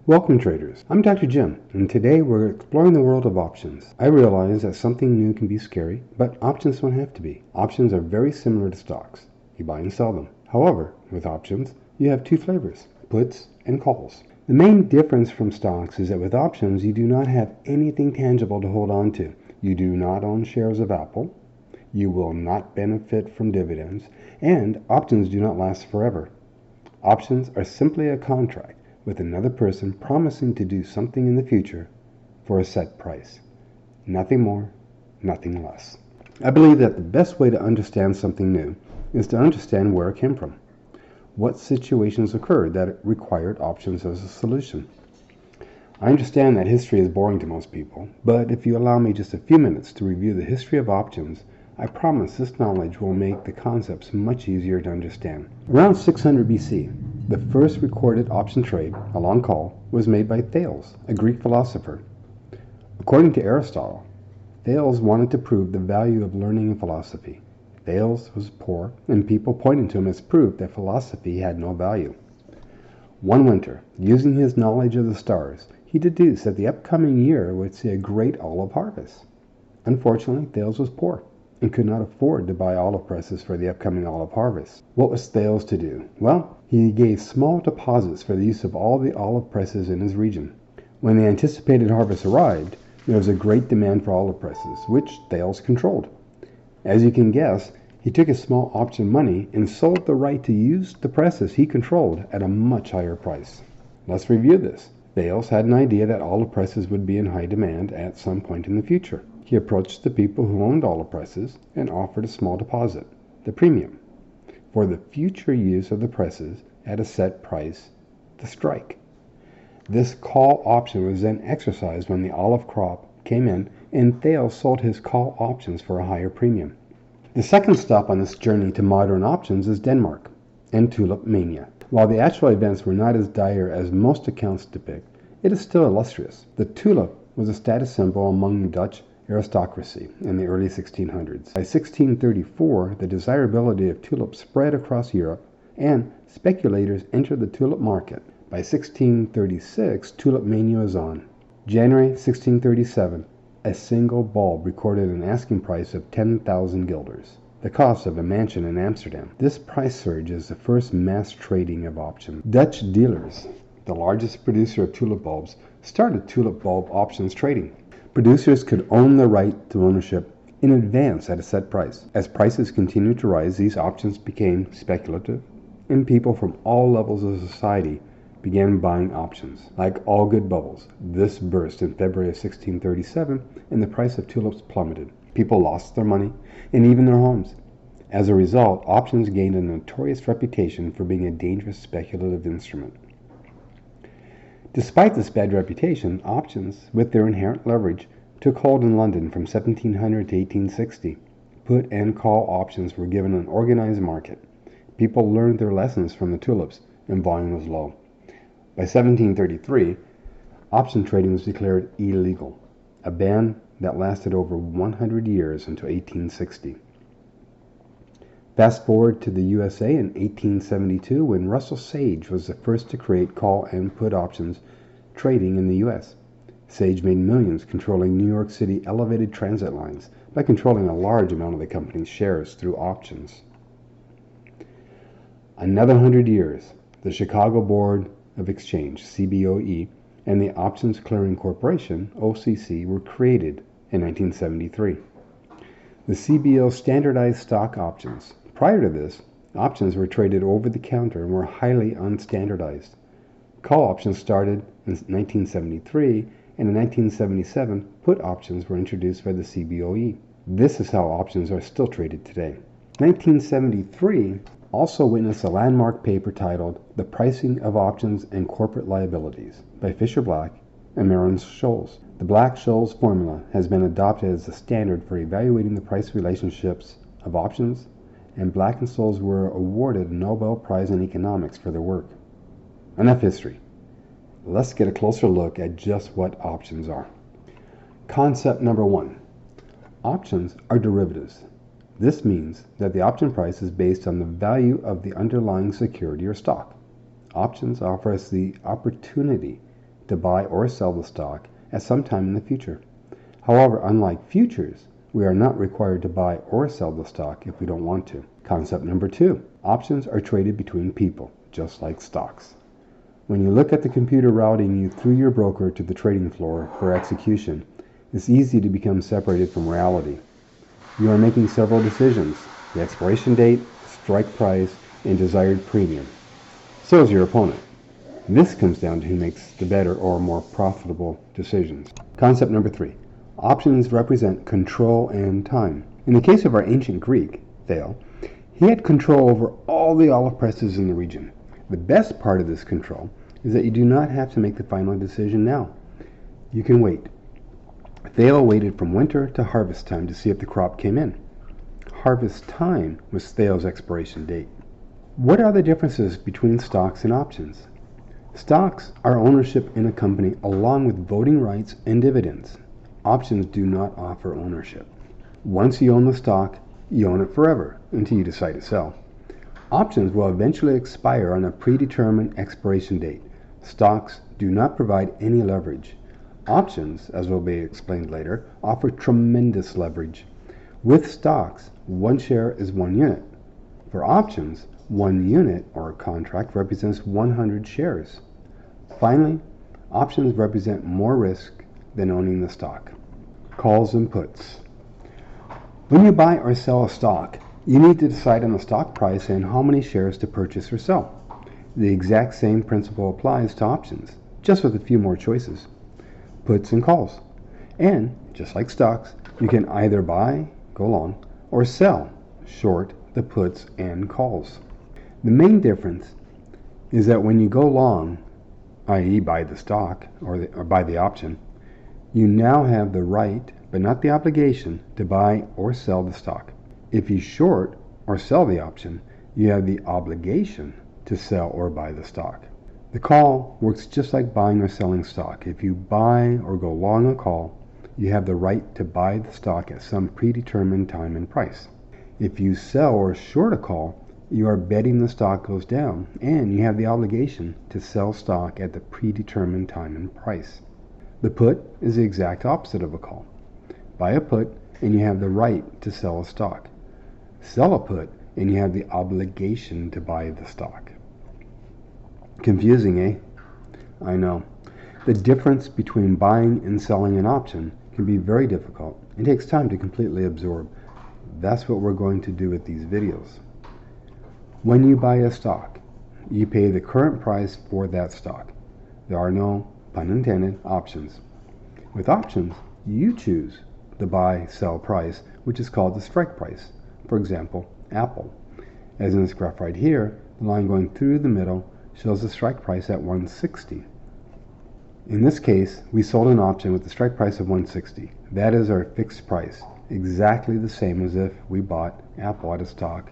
Welcome traders, I'm Dr. Jim, and today we're exploring the world of options. I realize that something new can be scary, but options don't have to be. Options are very similar to stocks. You buy and sell them. However, with options, you have two flavors, puts and calls. The main difference from stocks is that with options, you do not have anything tangible to hold on to. You do not own shares of Apple. You will not benefit from dividends, and options do not last forever. Options are simply a contract with another person promising to do something in the future for a set price. Nothing more, nothing less. I believe that the best way to understand something new is to understand where it came from. What situations occurred that required options as a solution. I understand that history is boring to most people, but if you allow me just a few minutes to review the history of options, I promise this knowledge will make the concepts much easier to understand. Around 600 BC, the first recorded option trade, a long call, was made by Thales, a Greek philosopher. According to Aristotle, Thales wanted to prove the value of learning in philosophy. Thales was poor, and people pointed to him as proof that philosophy had no value. One winter, using his knowledge of the stars, he deduced that the upcoming year would see a great olive harvest. Unfortunately, Thales was poor and could not afford to buy olive presses for the upcoming olive harvest. What was Thales to do? Well, he gave small deposits for the use of all the olive presses in his region. When the anticipated harvest arrived, there was a great demand for olive presses, which Thales controlled. As you can guess, he took his small option money and sold the right to use the presses he controlled at a much higher price. Let's review this. Thales had an idea that olive presses would be in high demand at some point in the future. He approached the people who owned olive presses and offered a small deposit, the premium, for the future use of the presses at a set price, the strike. This call option was then exercised when the olive crop came in, and Thales sold his call options for a higher premium. The second stop on this journey to modern options is Denmark and tulip mania. While the actual events were not as dire as most accounts depict, it is still illustrious. The tulip was a status symbol among the Dutch aristocracy in the early 1600s. By 1634, the desirability of tulips spread across Europe, and speculators entered the tulip market. By 1636, tulip mania was on. January 1637, a single bulb recorded an asking price of 10,000 guilders, the cost of a mansion in Amsterdam. This price surge is the first mass trading of options. Dutch dealers, the largest producer of tulip bulbs, started tulip bulb options trading. Producers could own the right to ownership in advance at a set price. As prices continued to rise, these options became speculative, and people from all levels of society began buying options. Like all good bubbles, this burst in February of 1637, and the price of tulips plummeted. People lost their money and even their homes. As a result, options gained a notorious reputation for being a dangerous speculative instrument. Despite this bad reputation, options, with their inherent leverage, took hold in London from 1700 to 1860. Put and call options were given an organized market. People learned their lessons from the tulips, and volume was low. By 1733, option trading was declared illegal, a ban that lasted over 100 years until 1860. Fast forward to the USA in 1872, when Russell Sage was the first to create call and put options trading in the US. Sage made millions controlling New York City elevated transit lines by controlling a large amount of the company's shares through options. Another 100 years, the Chicago Board of Exchange, CBOE, and the Options Clearing Corporation, OCC, were created in 1973. The CBO standardized stock options. Prior to this, options were traded over the counter and were highly unstandardized. Call options started in 1973, and in 1977, put options were introduced by the CBOE. This is how options are still traded today. 1973 also witnessed a landmark paper titled The Pricing of Options and Corporate Liabilities by Fisher Black and Marin Scholes. The Black-Scholes formula has been adopted as the standard for evaluating the price relationships of options, and Black and Scholes were awarded a Nobel Prize in Economics for their work. Enough history. Let's get a closer look at just what options are. Concept number 1. Options are derivatives. This means that the option price is based on the value of the underlying security or stock. Options offer us the opportunity to buy or sell the stock at some time in the future. However, unlike futures, we are not required to buy or sell the stock if we don't want to. Concept number 2. Options are traded between people, just like stocks. When you look at the computer routing you through your broker to the trading floor for execution, it's easy to become separated from reality. You are making several decisions: the expiration date, strike price, and desired premium. So is your opponent. This comes down to who makes the better or more profitable decisions. Concept number 3. Options represent control and time. In the case of our ancient Greek, Thale, he had control over all the olive presses in the region. The best part of this control is that you do not have to make the final decision now. You can wait. Thale waited from winter to harvest time to see if the crop came in. Harvest time was Thale's expiration date. What are the differences between stocks and options? Stocks are ownership in a company along with voting rights and dividends. Options do not offer ownership. Once you own the stock, you own it forever until you decide to sell. Options will eventually expire on a predetermined expiration date. Stocks do not provide any leverage. Options, as will be explained later, offer tremendous leverage. With stocks, 1 share is 1 unit. For options, 1 unit or contract represents 100 shares. Finally, options represent more risk than owning the stock. Calls and puts. When you buy or sell a stock, you need to decide on the stock price and how many shares to purchase or sell. The exact same principle applies to options, just with a few more choices. Puts and calls. And, just like stocks, you can either buy, go long, or sell, short, the puts and calls. The main difference is that when you go long, i.e. buy the stock or buy the option, you now have the right, but not the obligation, to buy or sell the stock. If you short or sell the option, you have the obligation to sell or buy the stock. The call works just like buying or selling stock. If you buy or go long a call, you have the right to buy the stock at some predetermined time and price. If you sell or short a call, you are betting the stock goes down, and you have the obligation to sell stock at the predetermined time and price. The put is the exact opposite of a call. Buy a put, and you have the right to sell a stock. Sell a put, and you have the obligation to buy the stock. Confusing, eh? I know. The difference between buying and selling an option can be very difficult. It takes time to completely absorb. That's what we're going to do with these videos. When you buy a stock, you pay the current price for that stock. There are no, pun intended, options. With options, you choose the buy-sell price, which is called the strike price. For example, Apple. As in this graph right here, the line going through the middle shows the strike price at 160. In this case, we sold an option with the strike price of 160. That is our fixed price, exactly the same as if we bought Apple at a stock.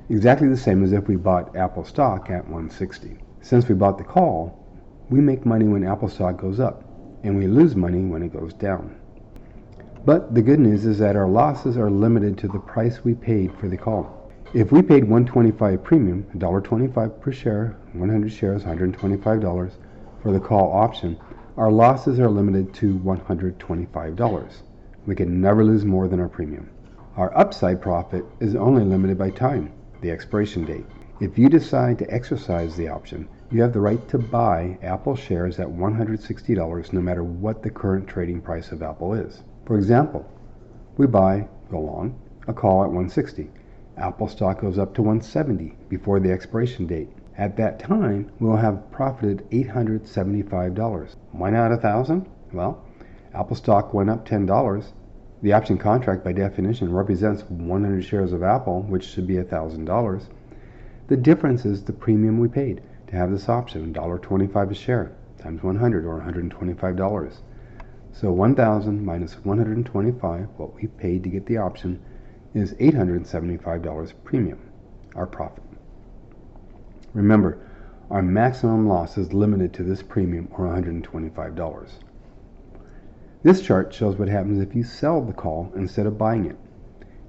Exactly the same as if we bought Apple stock at 160. Since we bought the call, we make money when Apple stock goes up, and we lose money when it goes down. But the good news is that our losses are limited to the price we paid for the call. If we paid $125 premium, $1.25 per share, 100 shares, $125 for the call option, our losses are limited to $125. We can never lose more than our premium. Our upside profit is only limited by time, the expiration date. If you decide to exercise the option, you have the right to buy Apple shares at $160 no matter what the current trading price of Apple is. For example, we buy, go long, a call at 160. Apple stock goes up to 170 before the expiration date. At that time, we'll have profited $875. Why not $1,000? Well, Apple stock went up $10. The option contract, by definition, represents 100 shares of Apple, which should be $1,000. The difference is the premium we paid to have this option, $1.25 a share, times 100, or $125. So 1,000 minus 125, what we paid to get the option, is $875 premium, our profit. Remember, our maximum loss is limited to this premium, or $125. This chart shows what happens if you sell the call instead of buying it.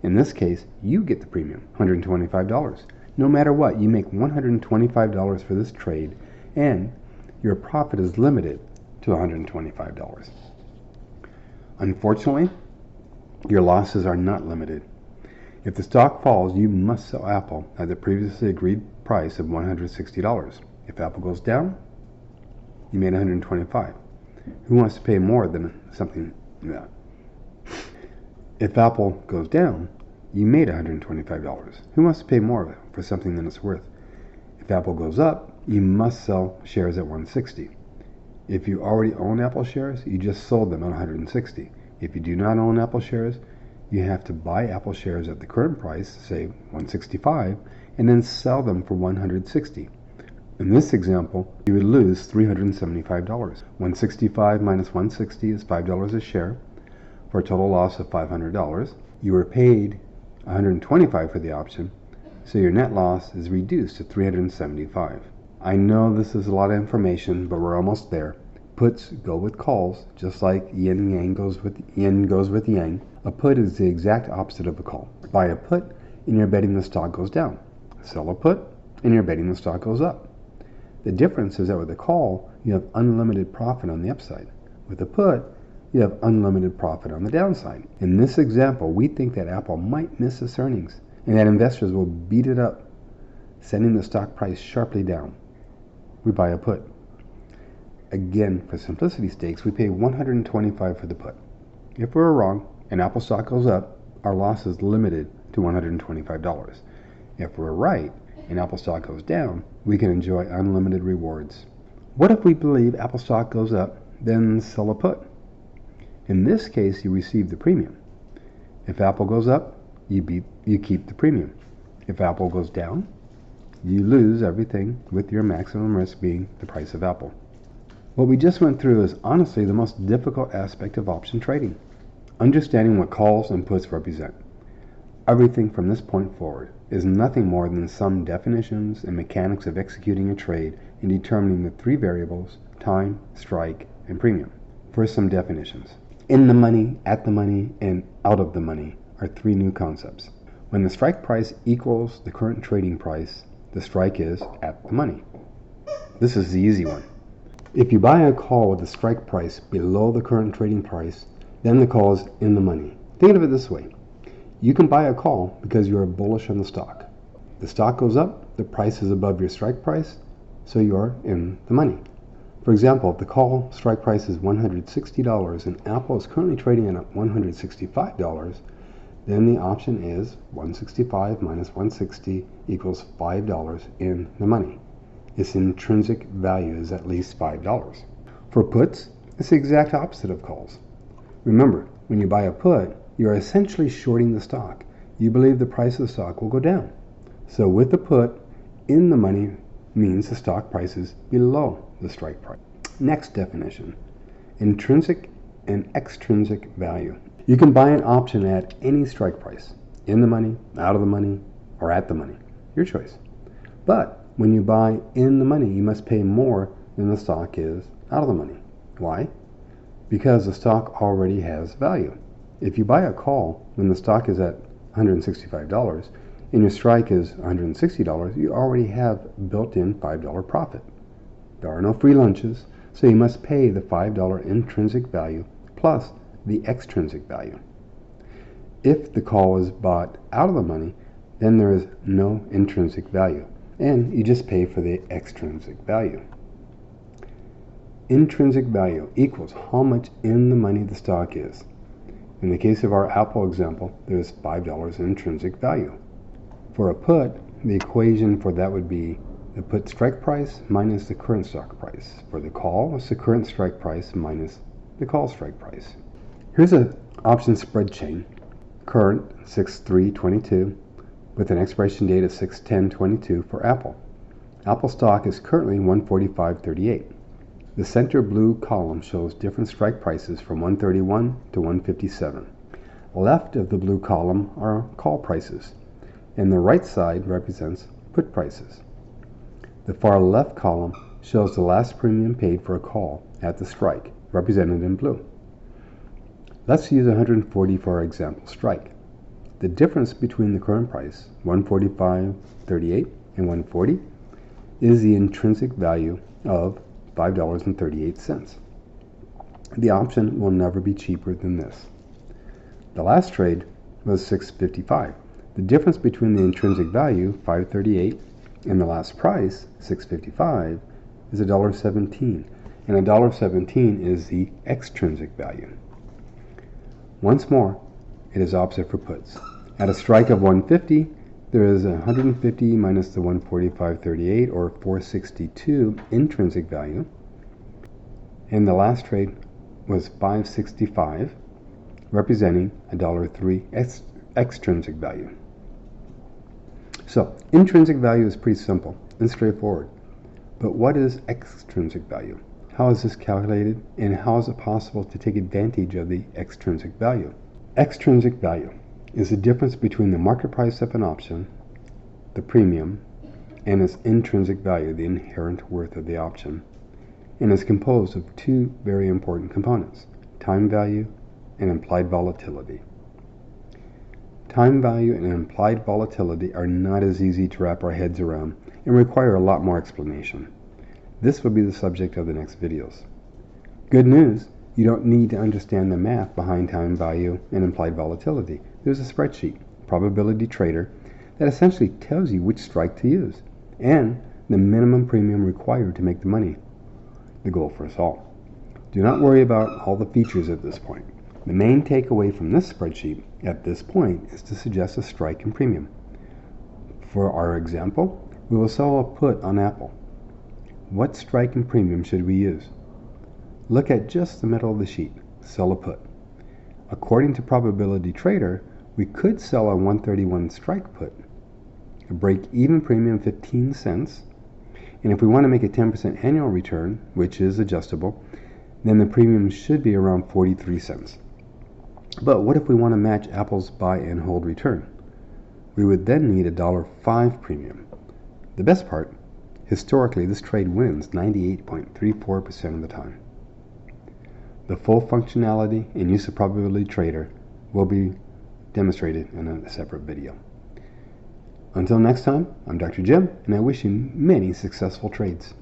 In this case, you get the premium, $125. No matter what, you make $125 for this trade, and your profit is limited to $125. Unfortunately, your losses are not limited. If the stock falls, you must sell Apple at the previously agreed price of $160. If Apple goes down, you made $125. Who wants to pay more than something like that? If Apple goes down, you made $125. Who wants to pay more for something than it's worth? If Apple goes up, you must sell shares at $160. If you already own Apple shares, you just sold them at $160. If you do not own Apple shares, you have to buy Apple shares at the current price, say $165, and then sell them for $160. In this example, you would lose $375. $165 minus $160 is $5 a share, for a total loss of $500. You were paid $125 for the option, so your net loss is reduced to $375. I know this is a lot of information, but we're almost there. Puts go with calls, just like yin and yang goes with yang. A put is the exact opposite of a call. Buy a put, and you're betting the stock goes down. Sell a put, and you're betting the stock goes up. The difference is that with a call, you have unlimited profit on the upside. With a put, you have unlimited profit on the downside. In this example, we think that Apple might miss its earnings, and that investors will beat it up, sending the stock price sharply down. We buy a put. Again, for simplicity's sake, we pay $125 for the put. If we're wrong and Apple stock goes up, our loss is limited to $125. If we're right and Apple stock goes down, we can enjoy unlimited rewards. What if we believe Apple stock goes up, then sell a put? In this case, you receive the premium. If Apple goes up, you keep the premium. If Apple goes down, you lose everything, with your maximum risk being the price of Apple. What we just went through is honestly the most difficult aspect of option trading, understanding what calls and puts represent. Everything from this point forward is nothing more than some definitions and mechanics of executing a trade and determining the three variables: time, strike, and premium. First, some definitions. In the money, at the money, and out of the money are three new concepts. When the strike price equals the current trading price, the strike is at the money. This is the easy one. If you buy a call with a strike price below the current trading price, then the call is in the money. Think of it this way. You can buy a call because you are bullish on the stock. The stock goes up, the price is above your strike price, so you are in the money. For example, if the call strike price is $160 and Apple is currently trading at $165, then the option is 165 minus 160 equals $5 in the money. Its intrinsic value is at least $5. For puts, it's the exact opposite of calls. Remember, when you buy a put, you are essentially shorting the stock. You believe the price of the stock will go down. So with the put, in the money means the stock price is below the strike price. Next definition, intrinsic and extrinsic value. You can buy an option at any strike price, in the money, out of the money, or at the money, your choice. But when you buy in the money, you must pay more than the stock is out of the money. Why? Because the stock already has value. If you buy a call when the stock is at $165 and your strike is $160, you already have built-in $5 profit. There are no free lunches, so you must pay the $5 intrinsic value plus the extrinsic value. If the call is bought out of the money, then there is no intrinsic value, and you just pay for the extrinsic value. Intrinsic value equals how much in the money the stock is. In the case of our Apple example, there is $5 in intrinsic value. For a put, the equation for that would be the put strike price minus the current stock price. For the call, it's the current strike price minus the call strike price. Here's an option spread chain. Current 6/3/22 with an expiration date of 6/10/22 for Apple. Apple stock is currently $145.38. The center blue column shows different strike prices from $131 to $157. Left of the blue column are call prices, and the right side represents put prices. The far left column shows the last premium paid for a call at the strike, represented in blue. Let's use 140 for our example strike. The difference between the current price, $145.38 and $140, is the intrinsic value of $5.38. The option will never be cheaper than this. The last trade was $6.55. The difference between the intrinsic value, $5.38, and the last price, $6.55, is $1.17. And $1.17 is the extrinsic value. Once more, it is opposite for puts. At a strike of 150, there is 150 minus the 145.38, or 462 intrinsic value. And the last trade was $5.65, representing $1.03 extrinsic value. So, intrinsic value is pretty simple and straightforward. But what is extrinsic value? How is this calculated, and how is it possible to take advantage of the extrinsic value? Extrinsic value is the difference between the market price of an option, the premium, and its intrinsic value, the inherent worth of the option, and is composed of two very important components: time value and implied volatility. Time value and implied volatility are not as easy to wrap our heads around and require a lot more explanation. This will be the subject of the next videos. Good news, you don't need to understand the math behind time value and implied volatility. There's a spreadsheet, Probability Trader, that essentially tells you which strike to use and the minimum premium required to make the money, the goal for us all. Do not worry about all the features at this point. The main takeaway from this spreadsheet at this point is to suggest a strike and premium. For our example, we will sell a put on Apple. What strike and premium should we use? Look at just the middle of the sheet, sell a put. According to Probability Trader, we could sell a 131 strike put, a break-even premium 15 cents, and if we want to make a 10% annual return, which is adjustable, then the premium should be around 43 cents. But what if we want to match Apple's buy and hold return? We would then need a $1.05 premium. The best part, historically this trade wins 98.34% of the time. The full functionality and use of Probability Trader will be demonstrated in a separate video. Until next time, I'm Dr. Jim, and I wish you many successful trades.